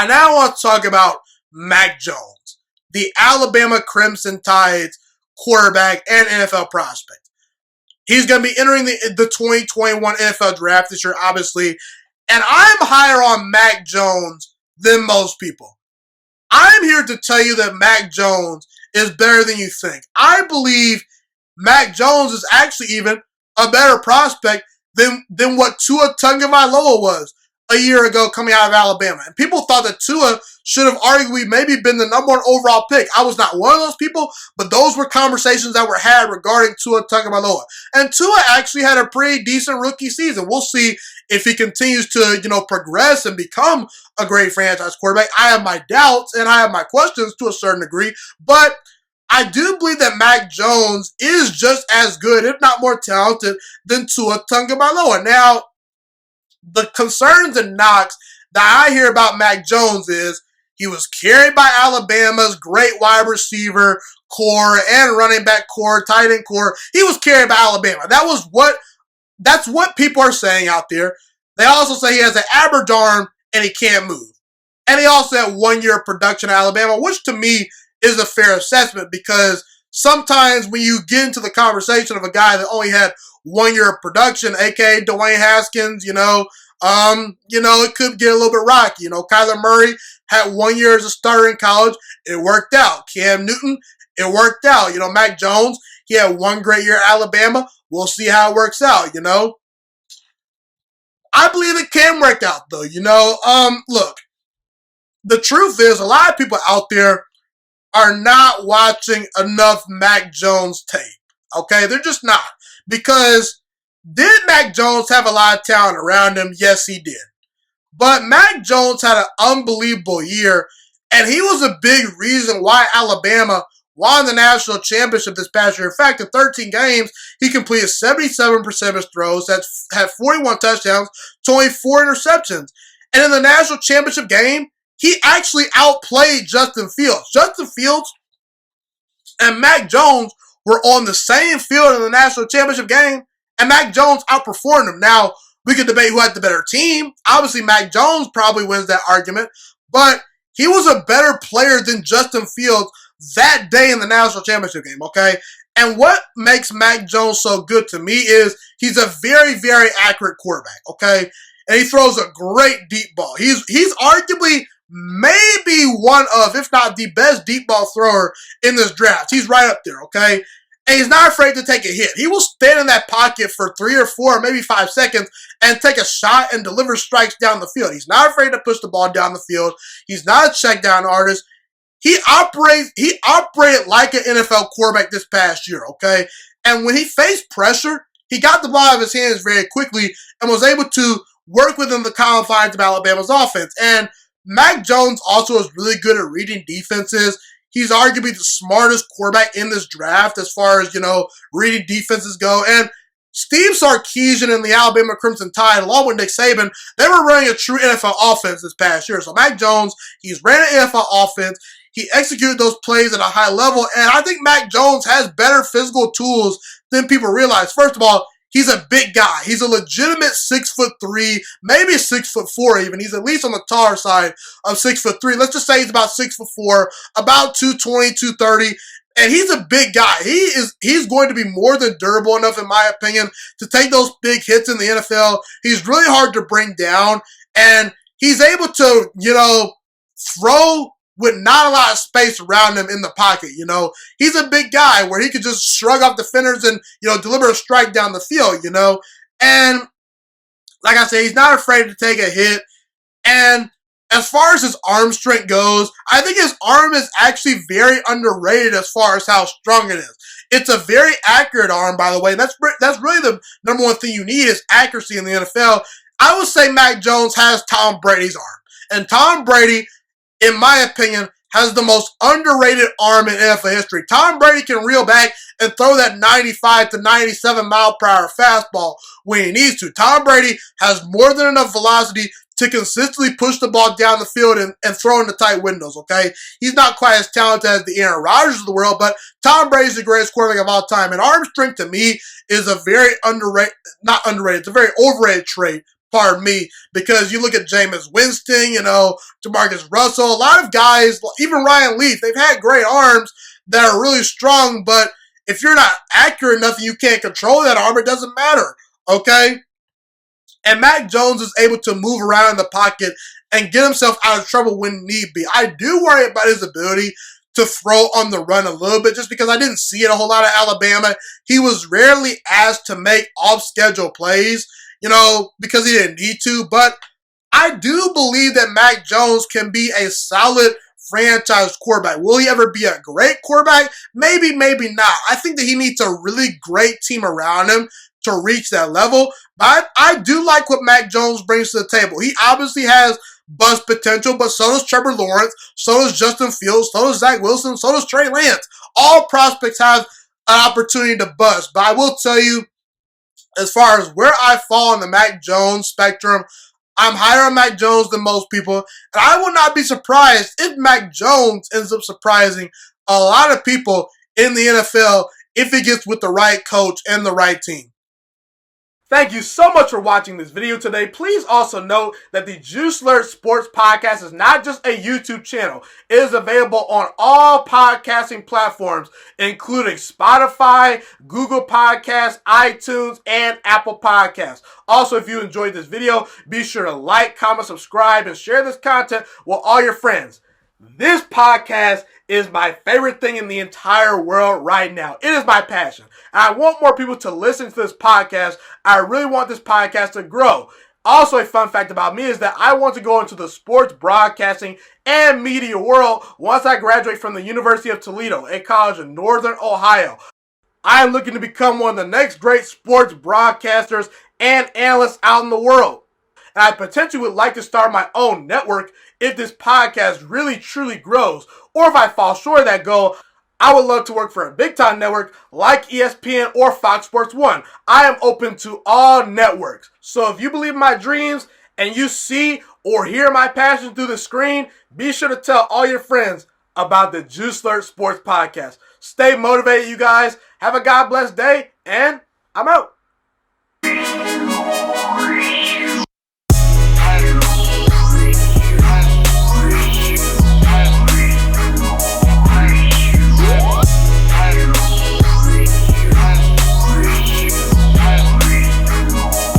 I now want to talk about Mac Jones, the Alabama Crimson Tide's quarterback and NFL prospect. He's going to be entering the 2021 NFL draft this year, obviously, and I'm higher on Mac Jones than most people. I'm here to tell you that Mac Jones is better than you think. I believe Mac Jones is actually even a better prospect than what Tua Tagovailoa was a year ago coming out of Alabama. And people thought that Tua should have arguably maybe been the number 1 overall pick. I was not one of those people, but those were conversations that were had regarding Tua Tagovailoa. And Tua actually had a pretty decent rookie season. We'll see if he continues to, progress and become a great franchise quarterback. I have my doubts and I have my questions to a certain degree, but I do believe that Mac Jones is just as good, if not more talented, than Tua Tagovailoa. Now, the concerns and knocks that I hear about Mac Jones is he was carried by Alabama's great wide receiver core and running back core, tight end core. He was carried by Alabama. That's what people are saying out there. They also say he has an average arm and he can't move. And he also had 1 year of production at Alabama, which to me is a fair assessment because sometimes when you get into the conversation of a guy that only had 1 year of production, aka Dwayne Haskins, it could get a little bit rocky. Kyler Murray had 1 year as a starter in college. It worked out. Cam Newton, it worked out. Mac Jones, he had 1 great year at Alabama. We'll see how it works out, I believe it can work out, though, Look, the truth is a lot of people out there are not watching enough Mac Jones tape, okay? They're just not. Because did Mac Jones have a lot of talent around him? Yes, he did. But Mac Jones had an unbelievable year, and he was a big reason why Alabama won the national championship this past year. In fact, in 13 games, he completed 77% of his throws, had 41 touchdowns, to only 4 interceptions. And in the national championship game, he actually outplayed Justin Fields. Justin Fields and Mac Jones were on the same field in the national championship game, and Mac Jones outperformed him. Now, we could debate who had the better team. Obviously, Mac Jones probably wins that argument, but he was a better player than Justin Fields that day in the national championship game, okay? And what makes Mac Jones so good to me is he's a very, very accurate quarterback, okay? And he throws a great deep ball. He's arguably maybe one of, if not the best deep ball thrower in this draft. He's right up there, okay? And he's not afraid to take a hit. He will stand in that pocket for 3 or 4, maybe 5 seconds and take a shot and deliver strikes down the field. He's not afraid to push the ball down the field. He's not a check down artist. He operated like an NFL quarterback this past year, okay? And when he faced pressure, he got the ball out of his hands very quickly and was able to work within the confines of Alabama's offense. And Mac Jones also is really good at reading defenses. He's arguably the smartest quarterback in this draft as far as, reading defenses go. And Steve Sarkisian and the Alabama Crimson Tide, along with Nick Saban, they were running a true NFL offense this past year. So Mac Jones, he's ran an NFL offense. He executed those plays at a high level. And I think Mac Jones has better physical tools than people realize. First of all, he's a big guy. He's a legitimate 6'3", maybe 6'4" even. He's at least on the taller side of 6'3". Let's just say he's about 6'4", about 220, 230. And he's a big guy. He's going to be more than durable enough, in my opinion, to take those big hits in the NFL. He's really hard to bring down. And he's able to, throw with not a lot of space around him in the pocket, He's a big guy where he could just shrug off defenders and, deliver a strike down the field, And like I said, he's not afraid to take a hit. And as far as his arm strength goes, I think his arm is actually very underrated as far as how strong it is. It's a very accurate arm, by the way. That's really the number one thing you need is accuracy in the NFL. I would say Mac Jones has Tom Brady's arm. And Tom Brady, in my opinion, has the most underrated arm in NFL history. Tom Brady can reel back and throw that 95 to 97 mile per hour fastball when he needs to. Tom Brady has more than enough velocity to consistently push the ball down the field and throw in the tight windows, okay? He's not quite as talented as the Aaron Rodgers of the world, but Tom Brady's the greatest quarterback of all time. And arm strength, to me, is a very it's a very overrated trait. pardon me, because you look at Jameis Winston, Jamarcus Russell, a lot of guys, even Ryan Leaf, they've had great arms that are really strong, but if you're not accurate enough and you can't control that arm, it doesn't matter, okay? And Mac Jones is able to move around in the pocket and get himself out of trouble when need be. I do worry about his ability to throw on the run a little bit just because I didn't see it a whole lot of Alabama. He was rarely asked to make off-schedule plays, because he didn't need to. But I do believe that Mac Jones can be a solid franchise quarterback. Will he ever be a great quarterback? Maybe, maybe not. I think that he needs a really great team around him to reach that level. But I do like what Mac Jones brings to the table. He obviously has bust potential, but so does Trevor Lawrence, so does Justin Fields, so does Zach Wilson, so does Trey Lance. All prospects have an opportunity to bust. But I will tell you, as far as where I fall on the Mac Jones spectrum, I'm higher on Mac Jones than most people. And I would not be surprised if Mac Jones ends up surprising a lot of people in the NFL if he gets with the right coach and the right team. Thank you so much for watching this video today. Please also note that the Juiciest Sports Podcast is not just a YouTube channel. It is available on all podcasting platforms, including Spotify, Google Podcasts, iTunes, and Apple Podcasts. Also, if you enjoyed this video, be sure to like, comment, subscribe, and share this content with all your friends. This podcast is my favorite thing in the entire world right now. It is my passion. And I want more people to listen to this podcast. I really want this podcast to grow. Also, a fun fact about me is that I want to go into the sports broadcasting and media world once I graduate from the University of Toledo, a college in Northern Ohio. I am looking to become one of the next great sports broadcasters and analysts out in the world. And I potentially would like to start my own network if this podcast really truly grows. Or if I fall short of that goal, I would love to work for a big-time network like ESPN or Fox Sports 1. I am open to all networks. So if you believe in my dreams and you see or hear my passion through the screen, be sure to tell all your friends about the Juiciest Sports Podcast. Stay motivated, you guys. Have a God-blessed day, and I'm out.